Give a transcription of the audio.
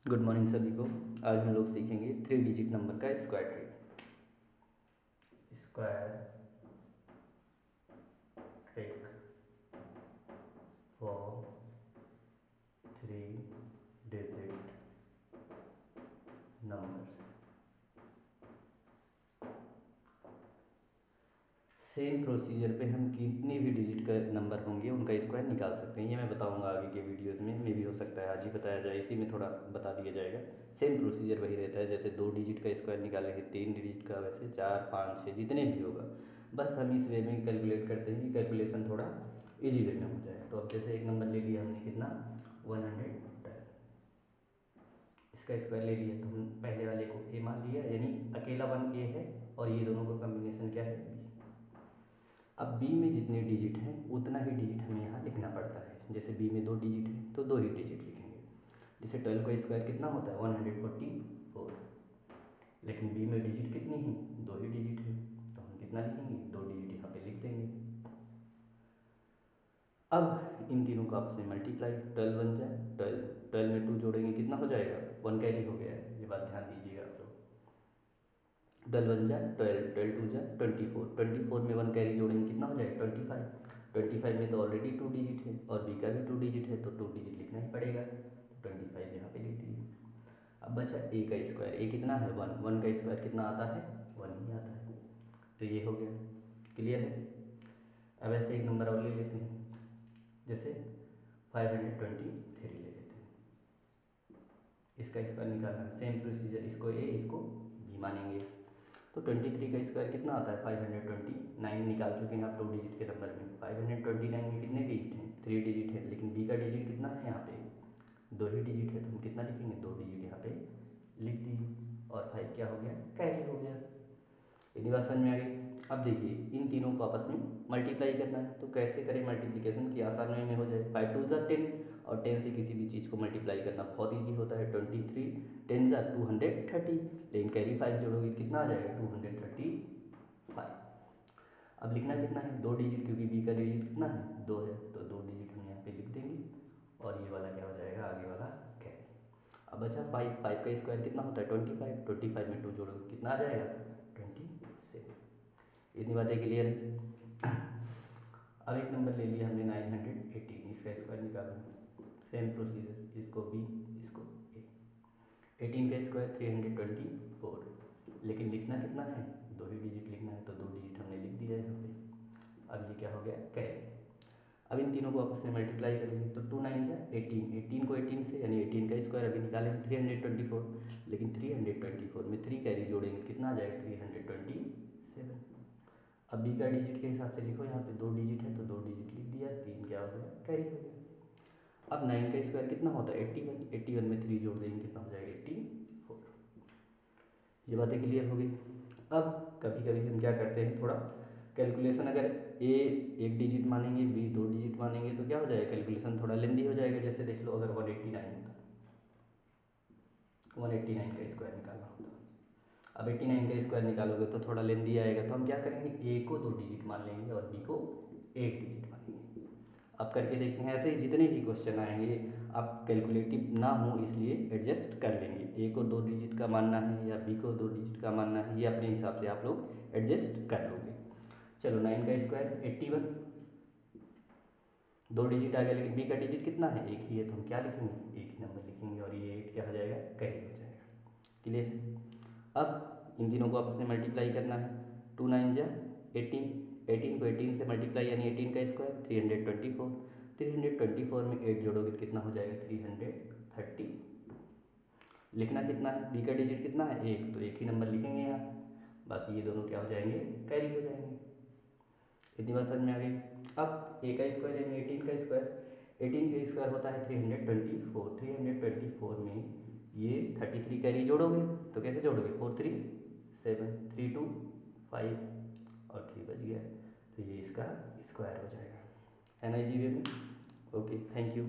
Good morning सभी को। आज हम लोग सीखेंगे 3 डिजिट नंबर का square trick. Square trick for 3 digit numbers. Same procedure पे हम कितनी भी डिजिट का नंबर होंगे उनका स्क्वायर निकाल सकते हैं। ये मैं बताऊंगा आगे के वीडियोस में भी हो सकता है आज ही बताया जाए, इसी में थोड़ा बता दिया जाएगा। सेम प्रोसीजर वही रहता है, जैसे 2 डिजिट का स्क्वायर निकालेंगे, 3 डिजिट का, वैसे 4 5 6 जितने भी होगा। बस हम इस वे में कैलकुलेट करते हैं कि कैलकुलेशन थोड़ा ईजी वे में हो जाए। तो अब जैसे एक नंबर ले लिया हमने, कितना 112, इसका स्क्वायर ले लिया, तो हम पहले वाले को ए मान लिया, यानी अकेला वन ए है और ये दोनों का कॉम्बिनेशन क्या है, बी। अब बी में जितने डिजिट हैं उतना ही डिजिट हमें यहाँ लिखना पड़ता है। जैसे बी में 2 डिजिट है तो 2 ही डिजिट लिखेंगे। जैसे 12 का स्क्वायर कितना होता है 144, लेकिन बी में डिजिट कितनी है, 2 ही डिजिट है, तो हम कितना लिखेंगे, 2 डिजिट यहाँ पे लिख देंगे। अब इन तीनों को आपस में मल्टीप्लाई, 12 बन जाए 12, 12 में 2 जोड़ेंगे कितना हो जाएगा, 1 कैरी हो गया है, ये बात ध्यान दीजिएगा आप लोग। 12 बन जाए 12, 12 टू जाए 24, 24 में 1 कैरी जोड़ेंगे कितना हो जाएगा 25, 25 में तो ऑलरेडी 2 डिजिट है और बी का भी 2 डिजिट है, तो 2 डिजिट लिखना ही पड़ेगा, तो 25 यहाँ पे लिख दिए। अब बचा ए का स्क्वायर, ए कितना है 1, 1 का स्क्वायर कितना आता है 1 ही आता है, तो ये हो गया। क्लियर है। अब ऐसे एक नंबर और ले लेते हैं, जैसे 523 ले लेते हैं, इसका स्क्वायर निकालना है। सेम प्रोसीजर, इसको ए इसको बी मानेंगे, तो 23 का स्क्वायर कितना आता है 529 निकाल चुके हैं आप 2 डिजिट के नंबर में। 529 में कितने डिजिट हैं, 3 डिजिट है, लेकिन बी का डिजिट कितना है यहाँ पे, 2 ही डिजिट है, तो हम कितना लिखेंगे, 2 डिजिट यहाँ पे लिख दिए और 5 क्या हो गया, कैरी हो गया। इतनी बात समझ में आ गई। अब देखिए इन तीनों को आपस में मल्टीप्लाई करना है, तो कैसे करें मल्टीप्लिकेशन की आसान वे में हो जाए। 5 टू ज़ा 10 और 10 से किसी भी चीज़ को मल्टीप्लाई करना बहुत ईजी होता है। 23 10 ज़ा 230, लेकिन कैरी 5 जोड़ोगे कितना आ जाएगा 235। अब लिखना कितना है, 2 डिजिट, क्योंकि बी का डिजिट कितना है 2 है, तो 2 डिजिट हम यहाँ पे लिख देंगे और ये वाला क्या हो जाएगा, आगे वाला कैरी। अब बचा 5, 5 का स्क्वायर कितना होता है 25, 25 में 2 जोड़ोगे कितना आ जाएगा 27। इतनी बातें क्लियर है। अब एक नंबर ले लिया हमने 918, इसका स्क्वायर निकालना। सेम प्रोसीजर, इसको बी इसको ए। 18 का स्क्वायर 324, लेकिन लिखना कितना है, 2 ही डिजिट लिखना है, तो 2 डिजिट हमने लिख दिया है यहाँ पे। अब ये क्या हो गया, कैरी। अब इन तीनों को आपस में मल्टीप्लाई करेंगे, तो 2 9 जा 18, 18 को 18 से, यानी 18 का स्क्वायर अभी निकालेंगे 324, लेकिन 324 में 3 कैरी जोड़ेंगे कितना आ जाएगा 327। अब बी का डिजिट के हिसाब से लिखो, यहाँ पे 2 डिजिट है तो 2 डिजिट लिख दिया, 3 क्या हो गया, कैरी हो गया। अब 9 का स्क्वायर कितना होता है 81, 81 में 3 जोड़ देंगे कितना हो जाएगा 84। ये बातें क्लियर हो गई। अब कभी कभी हम क्या करते हैं, थोड़ा कैलकुलेशन, अगर ए 1 डिजिट मानेंगे, बी 2 डिजिट मानेंगे, तो क्या हो जाएगा कैलकुलेशन थोड़ा लेंदी हो जाएगा। जैसे देख लो, अगर 189 होता, 189 का स्क्वायर निकालना होता, अब 89 का स्क्वायर निकालोगे तो थोड़ा लेंदी आएगा, तो हम क्या करेंगे, ए को 2 डिजिट मान लेंगे और बी को 1 डिजिट मानेंगे। अब करके देखते हैं, ऐसे ही जितने भी क्वेश्चन आएंगे आप कैलकुलेटिव ना हो इसलिए एडजस्ट कर लेंगे। ए को 2 डिजिट का मानना है या बी को 2 डिजिट का मानना है, ये अपने हिसाब से आप लोग एडजस्ट कर लोगे। चलो 9 का स्क्वायर 81, 2 डिजिट आ गया, लेकिन बी का डिजिट कितना है, 1 ही है, तो हम क्या लिखेंगे, एक ही नंबर लिखेंगे और ये 8 क्या हो जाएगा, कैरी हो जाएगा। क्लियर। अब इन तीनों को आपस में मल्टीप्लाई करना है, 2 9 जा 18, 18 को 18 से मल्टीप्लाई, यानी 18 का स्क्वायर 324, 324 में 8 जोड़ोगे तो कितना हो जाएगा 330। लिखना कितना है, बी का डिजिट कितना है 1, तो एक ही नंबर लिखेंगे यहाँ, बाकी ये दोनों क्या हो जाएंगे, कैरी हो जाएंगे। इतनी बात समझ में आ गई। अब ए का स्क्वायर यानी 18 का स्क्वायर, 18 का स्क्वायर होता है 324, 324 में ये 33 कैरी जोड़ोगे तो कैसे जोड़ोगे, 4 3 7, 3 2 5 और 3 बच गया, तो ये इसका स्क्वायर हो जाएगा। है ना इजी वे में। Okay, thank you.